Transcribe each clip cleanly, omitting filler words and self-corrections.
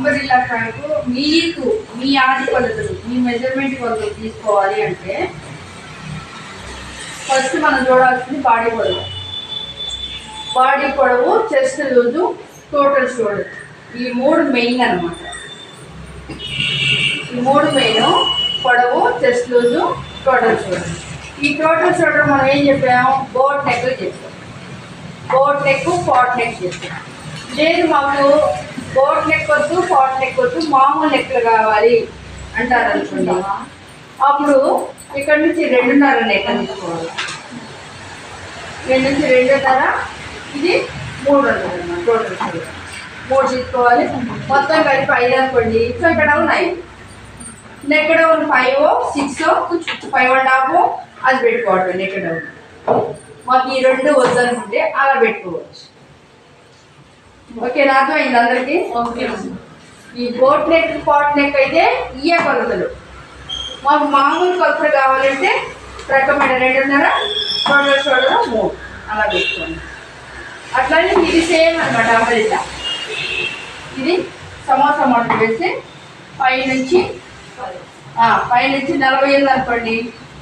Umbrella frock మీకు మీ ఆది కొలతలు మీ మెజర్మెంట్ కొలతలు తీసుకోవాలి అంటే ఫస్ట్ మనం చూడాల్సింది బాడీ పొడవు చెస్ట్ లూజు టోటల్ షోల్డర్ ఈ మూడు మెయిన్ అనమాట. ఈ మూడు మెయిన్ పొడవు చెస్ట్ లూజు టోటల్ షోల్డర్. ఈ టోటల్ షోల్డర్ మనం ఏం చెప్పాము, బోట్ నెక్ చేస్తాం. బోట్ నెక్ పాట్ నెక్ చేస్తాం. లేదు మాకు బోట్ నెక్ వద్దు పాట్ నెక్ వద్దు మామూలు నెక్లు కావాలి అంటారు అనుకోండి, అప్పుడు ఇక్కడ నుంచి 2.5 నెక్ తీసుకోవాలి. 2 నుంచి 2.5 ఇది 300 అన్నమాట. టోటల్ షోల్డర్ 3 తీసుకోవాలి. మొత్తం కలిపి 5 అనుకోండి. సో ఇక్కడ ఉన్నాయి నెక్ డౌన్ 5 6 5.5 అది పెట్టుకోవటం నెక్ డౌన్. మాకు ఈ 2 వద్దనుకుంటే అలా పెట్టుకోవచ్చు. ఓకేనా, అర్థమైంది అందరికి? ఈ బోట్ నెక్ పాట్ నెక్ అయితే ఇయే కొలతలు. మాకు మామూలు కొలతలు కావాలంటే రకమైన 2.5 టోటల్ షోల్డర్ 3 అలా పెట్టుకోండి. అట్లానే ఇది సేమ్ అనమాట. అంబరిల్లా ఇది సమోసా మడత వేసి పైనుంచి 40 అనుకోండి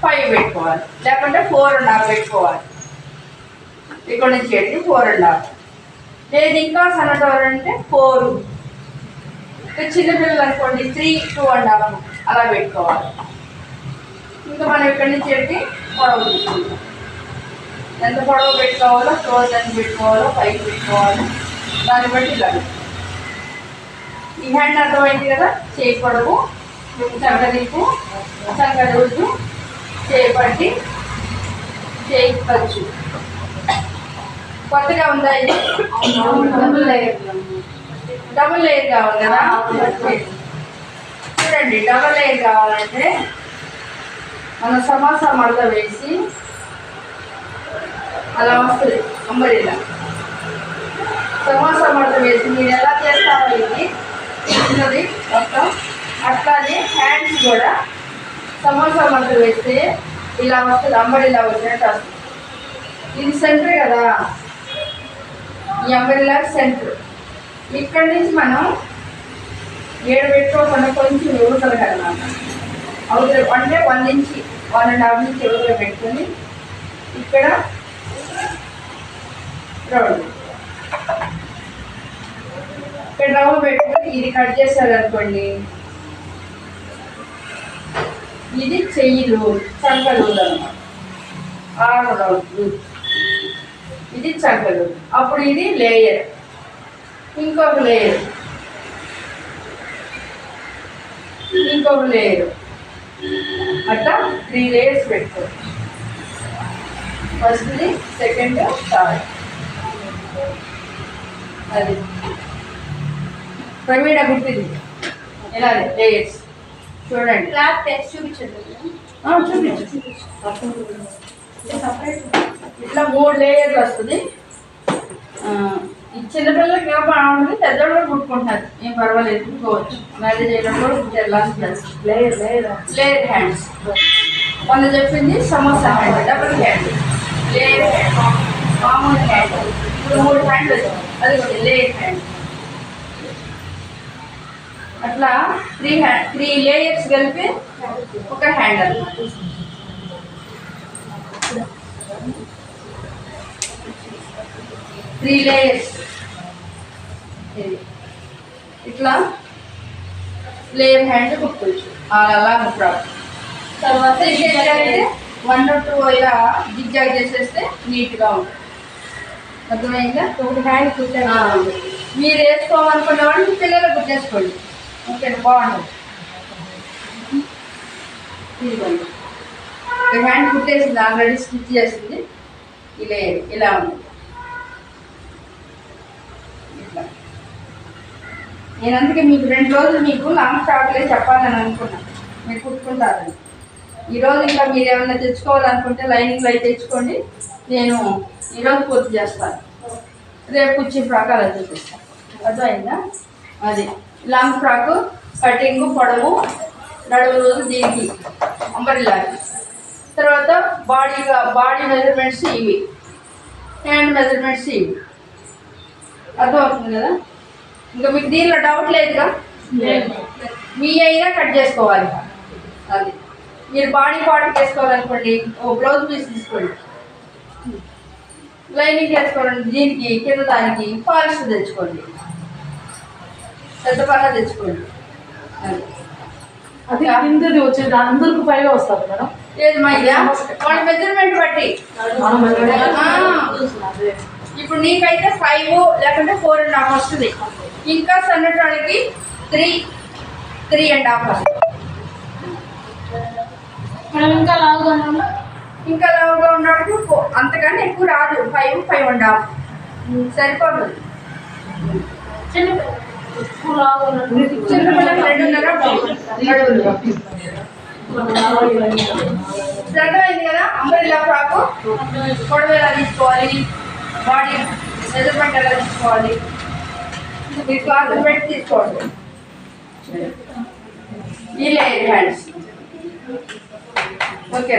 5 పెట్టుకోవాలి, లేకుంటే 4.5 పెట్టుకోవాలి. ఇక్కడ నుంచి 4.5. లేదు ఇంకా సన్నటవాలంటే 4. చిన్నపిల్లలు అనుకోండి 3 2.5 అలా పెట్టుకోవాలి. ఇంకా మనం ఇక్కడి నుంచి పొడవు తీసుకుంటాం. ఎంత పొడవు పెట్టుకోవాలో క్లోజ్ అని పెట్టుకోవాలో 5 పెట్టుకోవాలి. దాన్ని బట్టి ఇలా ఈ హ్యాండ్ అర్థమైంది కదా. చేయి పొడవు చంకదిప్పు చంక రోజు చేయి పట్టి చేయి ఖర్చు. కొత్తగా ఉందా ఇది? డబుల్ లేయర్ కావాలి కదా. చూడండి, డబుల్ లేయర్ కావాలంటే మనం సమోసా మడత వేసి అలా వస్తుంది అంబరిల్లా. సమోసా మడత వేసి మీరు ఎలా చేస్తారో ఇది చిన్నది మొత్తం అట్లానే హ్యాండ్స్ కూడా సమోసా మడత వేస్తే ఇలా వస్తుంది, అంబరిల్లా వచ్చినట్టు వస్తుంది. ఇది సెంటర్ కదా, ఈ అంబరిల్లా సెంటర్. ఇక్కడి నుంచి మనం 7 పెట్టుకోకుండా కొంచెం యువతలు కదన్నమాట. అవతల అంటే 1 ఇంచి 1.5 ఇంచి యువతలు పెట్టుకొని ఇక్కడ రౌండ్ ఇక్కడ రౌండ్ పెట్టుకొని ఇది కట్ చేశారనుకోండి, ఇది చెయ్యిలు చంకలు అన్నమాట. 6 రౌండ్ ఇది చంకలు. అప్పుడు ఇది లేయర్, ఇంకొక లేయర్, ఇంకొక లేయర్, అట్లా 3 లేయర్స్ పెట్టుకోవచ్చు. ఫస్ట్ది, సెకండ్, థర్డ్. అది ప్రవీణ గుర్తింది ఎలా లేయర్స్ చూడండి. క్లాత్ టెస్ట్ చూపించండి. ఇట్లా 3 లేయర్లు వస్తుంది. ఈ చిన్నపిల్లలకి ఏమో బాగుంటుంది, పెద్దవాళ్ళు కూడా కుట్టుకుంటున్నారు, ఏం పర్వాలేదు, కుట్టుకోవచ్చు. మ్యారేజ్ అయినప్పుడు లేయర్ హ్యాండ్స్. మొన్న చెప్పింది samosa hand, double hand, layer hand, మామూలు హ్యాండ్. ఇప్పుడు 3 హ్యాండ్ వచ్చాయి, అది కూడా లేయర్ హ్యాండ్. అట్లా 3 లేయర్స్ కలిపి ఒక హ్యాండ్ అన్నమాట. త్రీ లేయర్స్ ఇట్లా లేయర్ హ్యాండ్ కుట్టుకోవచ్చు. అలా ఫ్రాక్ తర్వాత ఇంకేంటంటే 1 or 2 ఇలా జిగ్జాగ్ చేసేస్తే నీట్గా ఉంటుంది. అర్థమైందా? ఒక హ్యాండ్ కుట్టాను. మీరు వేసుకోవాలనుకున్న వాళ్ళు పిల్లలకు కుట్టేసుకోండి. ఓకే, బాగుంటుంది. ఇదిగోండి, హ్యాండ్ కుట్టేసింది, ఆల్రెడీ స్టిచ్ చేసింది. ఇలా ఇలా ఉంది. ఇట్లా నేను అందుకే మీకు 2 రోజులు మీకు లాంగ్ ఫ్రాక్లే చెప్పాలని అనుకున్నాను, మీరు కుట్టుకుంటారని. ఈరోజు ఇంకా మీరు ఏమైనా తెచ్చుకోవాలనుకుంటే లైనింగ్లో అయితే తెచ్చుకోండి. నేను ఈరోజు పూర్తి చేస్తాను, రేపు కుర్చీ ఫ్రాక్ అలా చూపిస్తాను. అర్థమైందా? అది లాంగ్ ఫ్రాక్ కటింగ్ పొడవు నడుము రోజు దీనికి అంబరిల్లాకి. తర్వాత బాడీ మెజర్మెంట్స్ ఇవి, హ్యాండ్ మెజర్మెంట్స్ ఇవి. అర్థమవుతుంది కదా? ఇంకా మీకు దీనిలో డౌట్ లేదుగా? మీ అయినా కట్ చేసుకోవాలి. అది మీరు బాడీ పార్ట్ వేసుకోవాలనుకోండి, ఓ బ్లౌజ్ పీస్ తీసుకోండి, లైనింగ్ వేసుకోవాలండి, దీనికి కింద దానికి పాలిస్టర్ తెచ్చుకోండి, పెద్ద పన్నా తెచ్చుకోండి. అది కిందది వచ్చేది అందరికి పైగా వస్తుంది మేడం. లేదు మా ఇది వాళ్ళ మెజర్మెంట్ బట్టి. ఇప్పుడు నీకైతే 5 లేకుంటే 4.5 వస్తుంది. ఇంకా సన్నటానికి 3.5 వస్తుంది. ఇంకా లావుగా ఇంకా లావుగా ఉన్నప్పుడు అంతకన్నా ఎక్కువ రాదు. 5.5 సరిపోతుంది. చిన్నపిల్లలకు 2.5 అర్థమైంది కదా. అంబ్రెల్లా ఫ్రాకు పొడవు ఎలా తీసుకోవాలి, బాడీ మెజర్మెంట్ ఎలా తీసుకోవాలి, మీ క్లాత్ పెట్టి తీసుకోండి. ఈ లేయర్ హ్యాండ్స్ ఓకే.